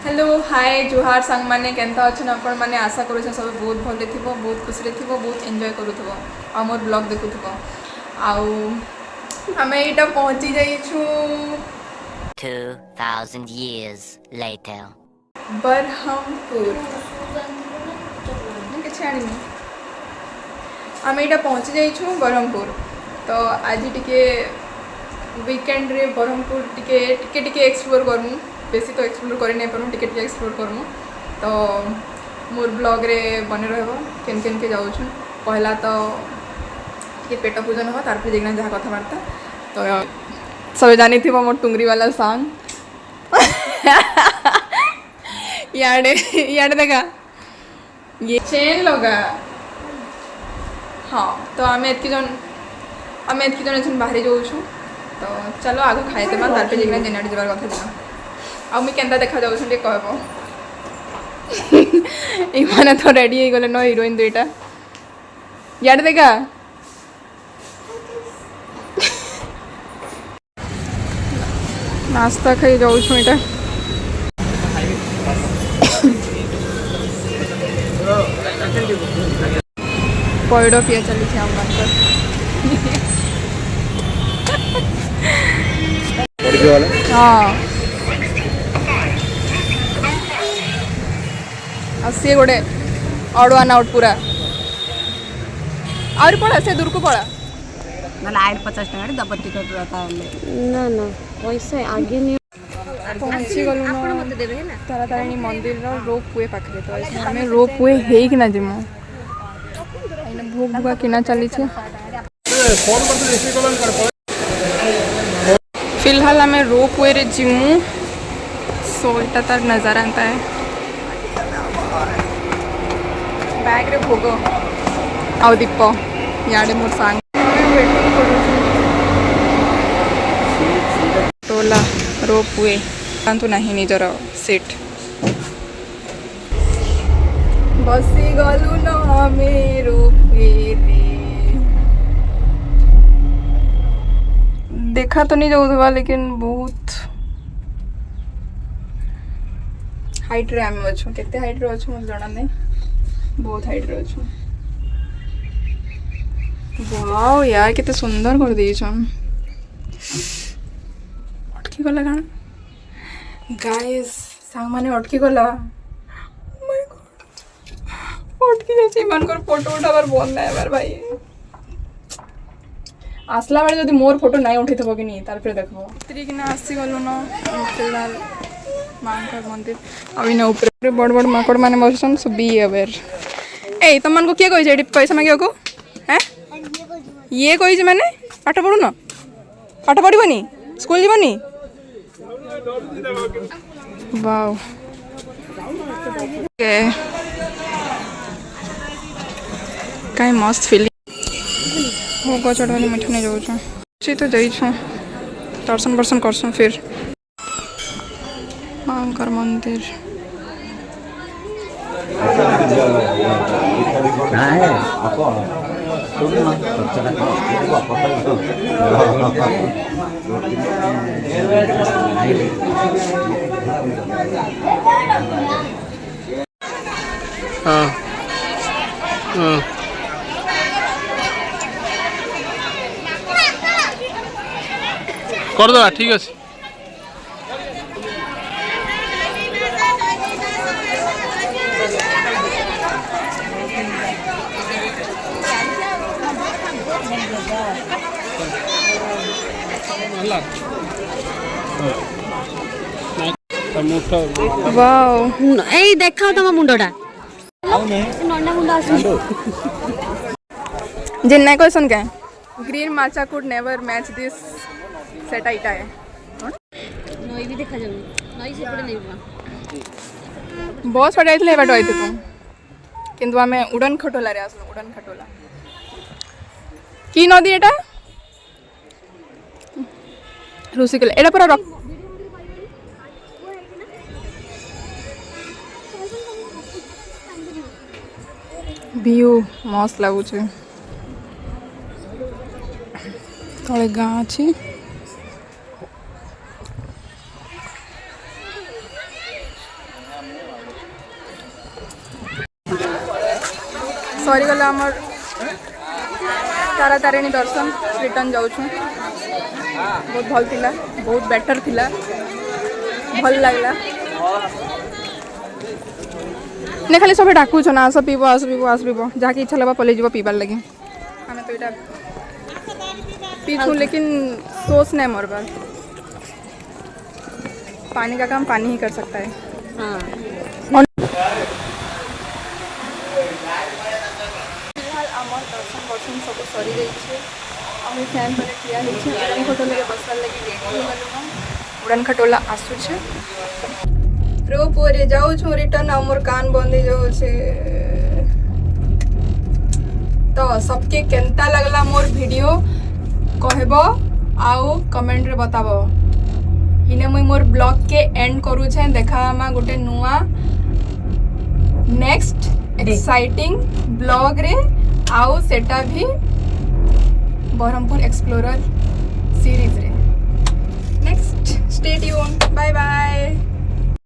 Hello hi जुहार सांग माने Kenta अछन आपण माने आशा करू छ सब बहुत भले थिबो बहुत खुशी रे थिबो बहुत एन्जॉय करूथबो आ मोर ब्लॉग देखुथबो आउ हमें एटा पहुंची जाई छु 2000 years later. बरहमपुर के छाणी हमें एटा पहुंची जाई छु बरहमपुर तो आज टिके वीकेंड रे बरहमपुर टिके एक्सप्लोर करमु बेसी तो एक्सप्लोर कर नहीं पारूँ टिके एक्सप्लोर करमु तो मोर ब्लॉग रे बने रहबो केन केन के जाऊँ पहला तो टिके पेट पूजन हो तार देखना जहाँ कथबार्ता तो सब जानी थी मोर टुंगरी वाला सॉन्ग याडे याडे देखा ये चेन लगा हाँ तो आम एतकी जन बाहरी जाऊँ तो चलो आगे खाए देवा तार देखना जेनाटी जबार कथा दिना आ मुझे केन्ता देखा जाऊँ कहब इमाने तो रेडी हो गले न हिरोइन दुईटा यार देखा नास्ता खाई जाऊँ इटा पइड पिया चली आम हाँ सी गोटे अड़ वन आउट पूरा आउर पड़ा से दूर को पड़ा ना आए 50 टका दब टिकट रहता है ना ना पैसा आगे नहीं पहुँची गलु तारा तारिणी मंदिर रोप वे पाखे तो आम रोप वे है कि ना जिमु भोग भुआ किना चली फिलहाल आम रोप वे रे जिमु सो इटा तार नजारा एंता है बैग रे भोग आउ दीप याडे मोर सांग टोला रोप वे तो नहीं निजर सीट बसी गलु न आमे रोप वे रे देखा तो नहीं जाऊँ लेकिन बहुत हाइट रे आम अच्छु केते हाइट रे अच्छु मुझे जना नहीं बहुत हाइट रे अच्छु वाओ यार कितने सुंदर कर दी अटकी गला कण गाइस सांग माने अटकी गला माय गॉड अटकी जाची मानकर फोटो उठावर बोल ना यार भाई आसला बेले जदि मोर फोटो नहीं उठी थबो कि नहीं तार फिर देखबो इतरी कि ना आसी गलो न फिलहाल मांकर मंदिर अभी ना ऊपर बड़ बड़ माकड़ माने बसन सो बी अवेयर ए तुम मन को किए कहि पैसा मांगे को हैं ये कहि माने पाठ पढ़ु न पाठ पढ़िबनी स्कूल जीवनी वाओ कहीं मस्त फीलिंग भोग चढ़वानी मिठा नहीं जाऊँ तो जाइछूँ दर्शन वर्शन करसूँ फिर मांकर मंदिर हाँ हाँ कर दो ठीक अच्छे वाओ ए देखा तम मुंडटा नंडा मुंडा आसु जिन्ना क्वेश्चन क्या green matcha could never match this सेटा इटा है नई भी देखा जाऊ नई से पड़े नहीं बस पड़े आइले बाटो आइते तुम किंतु आमे उड़न खटोला रे आसलो उड़न खटोला की नदी एटा रुसिकल एटा पूरा रक व्यू मस्त लगुचे तले गाँ अच्छी सरीगला आमर तारा तारिणी दर्शन रिटर्न जाऊँ बहुत भल थिला बहुत बेटर थिला भल लगला ने खाली सब डाकू ना आस पीब आस पीब आस पीब जहाँकि इच्छा लगा पलि जीव पीबार लगे आम तो यहाँ पीछू लेकिन सोच नहीं मरबार पानी का काम पानी ही कर सकता है हाँ फिलहाल आमर दर्शन वर्शन सब सरी जाइए आम फैन पर ठिया उड़ान खटोला बसवार लगे रेडी हो गलु उड़ान खटोला आसुचे रो पुरे जाऊँ रिटर्न आमर कान बंद हो जाऊँ तो सबके केंता लगला मोर वीडियो कहब आउ कमेंट रे बताब इने मुई मोर ब्लॉग के एंड करूछे देखा मा गोटे नुआ नेक्स्ट एक्साइटिंग ब्लॉग रे आउ सेटा भी बरहमपुर एक्सप्लोरर सीरीज रे